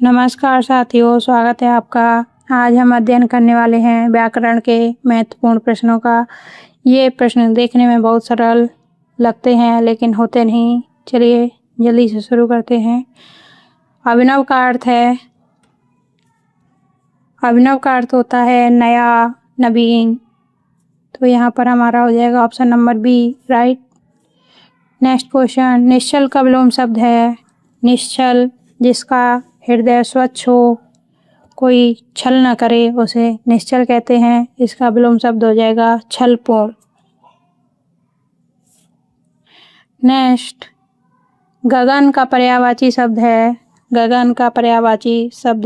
नमस्कार साथियों, स्वागत है आपका। आज हम अध्ययन करने वाले हैं व्याकरण के महत्वपूर्ण प्रश्नों का। ये प्रश्न देखने में बहुत सरल लगते हैं लेकिन होते नहीं। चलिए जल्दी से शुरू करते हैं। अभिनव का अर्थ होता है नया, नवीन। तो यहाँ पर हमारा हो जाएगा option number B, right. Next question, निश्चल का विलोम शब्द है निश्चल, जिसका हृदय स्वच्छ हो, कोई छल न करे उसे निश्चल कहते हैं। इसका विलोम शब्द हो जाएगा छलपूर्ण। नेक्स्ट, गगन का पर्यायवाची शब्द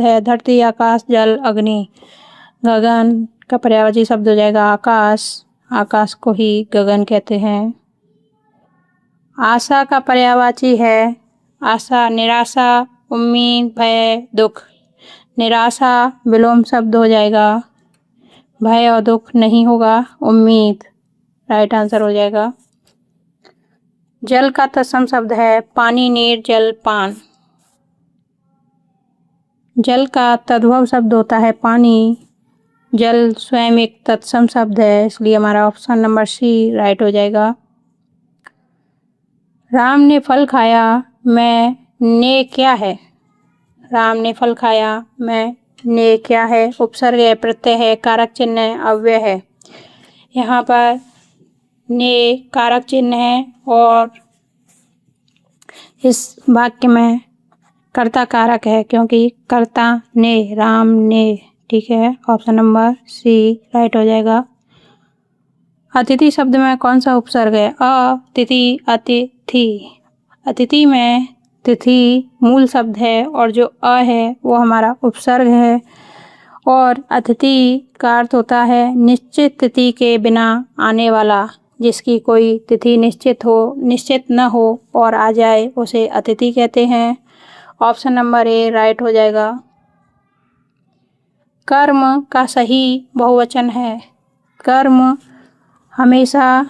है धरती, आकाश, जल, अग्नि। गगन का पर्यायवाची शब्द हो जाएगा आकाश। आकाश को ही गगन कहते हैं। आशा का पर्यायवाची है आशा, निराशा, उम्मीद, भय, दुख। निराशा विलोम शब्द हो जाएगा, भय और दुख नहीं होगा, उम्मीद राइट आंसर हो जाएगा। जल का तत्सम शब्द है पानी, नीर, जल, पान। जल का तद्भव शब्द होता है पानी। जल स्वयं एक तत्सम शब्द है, इसलिए हमारा ऑप्शन नंबर सी राइट हो जाएगा। राम ने फल खाया, मैं ने क्या है। राम ने फल खाया, मैं ने क्या है। उपसर्ग है, प्रत्यय है, कारक चिन्ह है, अव्यय है। यहाँ पर ने कारक चिन्ह है और इस वाक्य में कर्ता कारक है क्योंकि कर्ता ने, राम ने। ठीक है, ऑप्शन नंबर सी राइट हो जाएगा। अतिथि शब्द में कौन सा उपसर्ग है। अतिथि, अतिथि। अतिथि में तिथि मूल शब्द है और जो अ है वो हमारा उपसर्ग है। और अतिथि का अर्थ होता है निश्चित तिथि के बिना आने वाला, जिसकी कोई तिथि निश्चित न हो और आ जाए उसे अतिथि कहते हैं। ऑप्शन नंबर ए राइट हो जाएगा। कर्म का सही बहुवचन है। कर्म हमेशा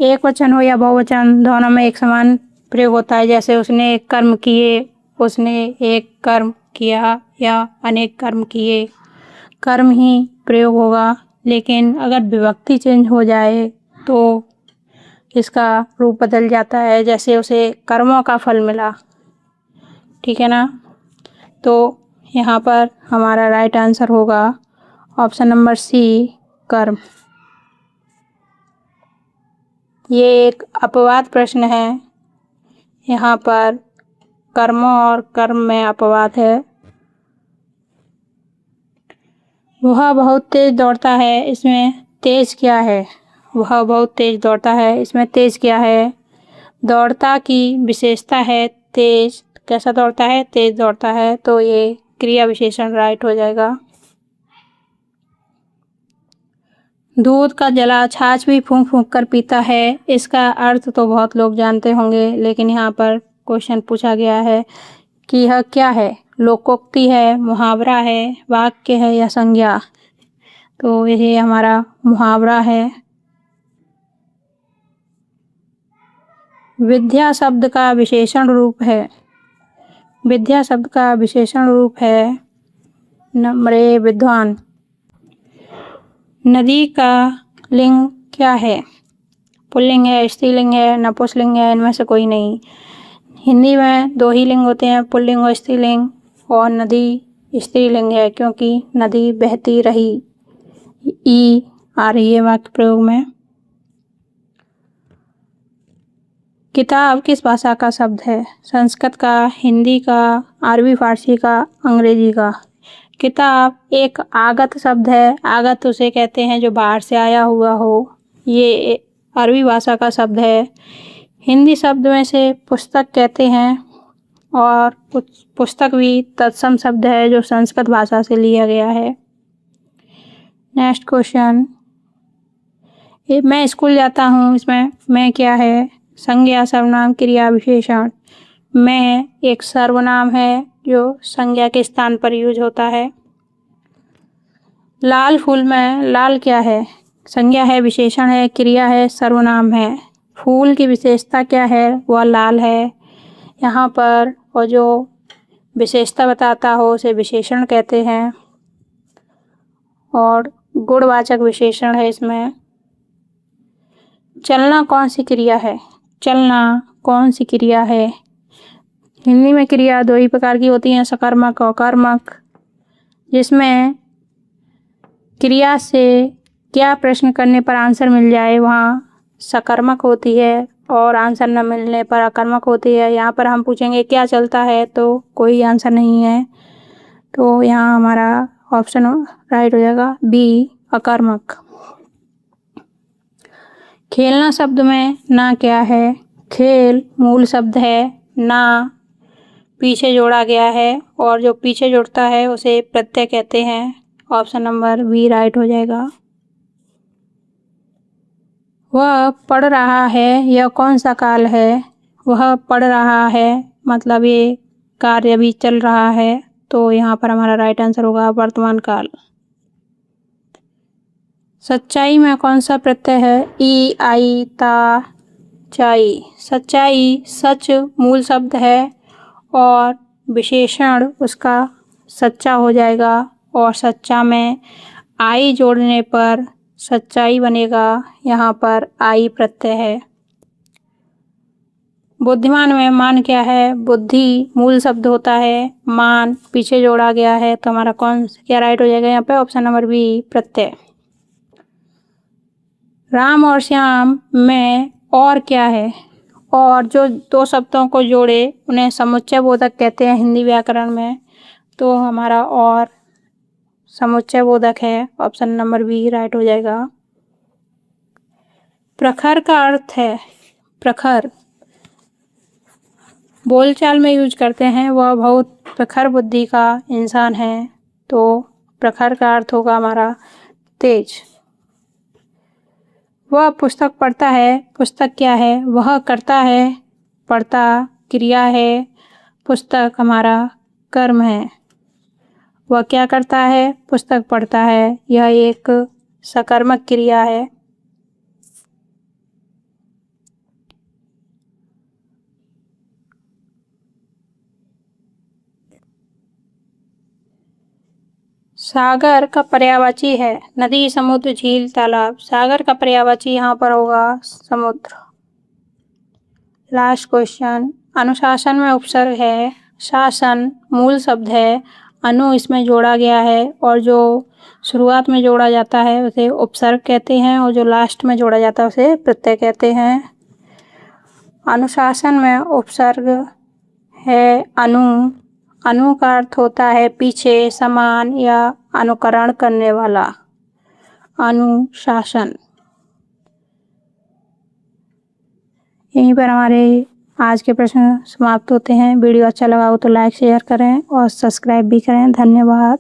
एक वचन हो या बहुवचन, दोनों में एक समान प्रयोग होता है। जैसे उसने कर्म किए, उसने एक कर्म किया या अनेक कर्म किए, कर्म ही प्रयोग होगा। लेकिन अगर विभक्ति चेंज हो जाए तो इसका रूप बदल जाता है। जैसे उसे कर्मों का फल मिला, ठीक है ना। तो यहाँ पर हमारा राइट आंसर होगा ऑप्शन नंबर सी, कर्म। ये एक अपवाद प्रश्न है। यहाँ पर कर्मों और कर्म में अपवाद है। वह बहुत तेज दौड़ता है, इसमें तेज क्या है। वह बहुत तेज दौड़ता है, इसमें तेज क्या है। दौड़ता की विशेषता है तेज। कैसा दौड़ता है, तेज दौड़ता है। तो ये क्रिया विशेषण राइट हो जाएगा। दूध का जला छाछ भी फूंक फूंक कर पीता है। इसका अर्थ तो बहुत लोग जानते होंगे, लेकिन यहाँ पर क्वेश्चन पूछा गया है कि यह क्या है। लोकोक्ति है, मुहावरा है, वाक्य है या संज्ञा। तो यह हमारा मुहावरा है। विद्या शब्द का विशेषण रूप है। विद्या शब्द का विशेषण रूप है नंबर ए, विद्वान। नदी का लिंग क्या है। पुल्लिंग है, स्त्रीलिंग है, नपुंसकलिंग है, इनमें से कोई नहीं। हिंदी में दो ही लिंग होते हैं, पुल्लिंग और स्त्रीलिंग। और नदी स्त्रीलिंग है क्योंकि नदी बहती रही, ई आ रही है वाक्य प्रयोग में। किताब किस भाषा का शब्द है। संस्कृत का, हिंदी का, अरबी फारसी का, अंग्रेजी का। किताब एक आगत शब्द है। आगत उसे कहते हैं जो बाहर से आया हुआ हो। ये अरबी भाषा का शब्द है। हिंदी शब्द में से पुस्तक कहते हैं और कुछ पुस्तक भी तत्सम शब्द है जो संस्कृत भाषा से लिया गया है। नेक्स्ट क्वेश्चन, मैं स्कूल जाता हूँ, इसमें मैं क्या है। संज्ञा, सर्वनाम, क्रिया, विशेषण। मैं एक सर्वनाम है जो संज्ञा के स्थान पर यूज होता है। लाल फूल में लाल क्या है। संज्ञा है, विशेषण है, क्रिया है, सर्वनाम है। फूल की विशेषता क्या है, वह लाल है यहाँ पर। और जो विशेषता बताता हो उसे विशेषण कहते हैं। और गुणवाचक विशेषण है इसमें। चलना कौन सी क्रिया है? चलना कौन सी क्रिया है? हिंदी में क्रिया दो ही प्रकार की होती हैं, सकर्मक और कर्मक। जिसमें क्रिया से क्या प्रश्न करने पर आंसर मिल जाए वहाँ सकर्मक होती है, और आंसर न मिलने पर अकर्मक होती है। यहाँ पर हम पूछेंगे क्या चलता है, तो कोई आंसर नहीं है, तो यहाँ हमारा ऑप्शन राइट हो जाएगा बी, अकर्मक। खेलना शब्द में ना क्या है? खेल मूल शब्द है, ना पीछे जोड़ा गया है, और जो पीछे जुड़ता है उसे प्रत्यय कहते हैं। ऑप्शन नंबर बी राइट हो जाएगा। वह पढ़ रहा है, यह कौन सा काल है? वह पढ़ रहा है मतलब ये कार्य अभी चल रहा है, तो यहाँ पर हमारा राइट आंसर होगा वर्तमान काल। सच्चाई में कौन सा प्रत्यय है? ई, आई, ता, चाई। सच्चाई सच मूल शब्द है, और विशेषण उसका सच्चा हो जाएगा, और सच्चा में आई जोड़ने पर सच्चाई बनेगा। यहाँ पर आई प्रत्यय है। बुद्धिमान में मान क्या है? बुद्धि मूल शब्द होता है, मान पीछे जोड़ा गया है, तो हमारा कौन क्या राइट हो जाएगा यहाँ पे? ऑप्शन नंबर बी, प्रत्यय। राम और श्याम में और क्या है? और जो दो शब्दों को जोड़े उन्हें समुच्चय बोधक कहते हैं हिंदी व्याकरण में, तो हमारा और समुच्चय बोधक है। ऑप्शन नंबर बी राइट हो जाएगा। प्रखर का अर्थ है, प्रखर बोलचाल में यूज करते हैं, वह बहुत प्रखर बुद्धि का इंसान है, तो प्रखर का अर्थ होगा हमारा तेज। वह पुस्तक पढ़ता है, पुस्तक क्या है? वह करता है, पढ़ता क्रिया है, पुस्तक हमारा कर्म है। वह क्या करता है? पुस्तक पढ़ता है, यह एक सकर्मक क्रिया है। सागर का पर्यायवाची है नदी, समुद्र, झील, तालाब। सागर का पर्यायवाची यहाँ पर होगा समुद्र। Last question. अनुशासन में उपसर्ग है, शासन मूल शब्द है, अनु इसमें जोड़ा गया है, और जो शुरुआत में जोड़ा जाता है उसे उपसर्ग कहते हैं, और जो लास्ट में जोड़ा जाता है उसे प्रत्यय कहते हैं। अनुशासन में उपसर्ग है अनु। अनु का अर्थ होता है पीछे, समान या अनुकरण करने वाला। अनुशासन। यहीं पर हमारे आज के प्रश्न समाप्त होते हैं। वीडियो अच्छा लगा हो तो लाइक शेयर करें और सब्सक्राइब भी करें। धन्यवाद।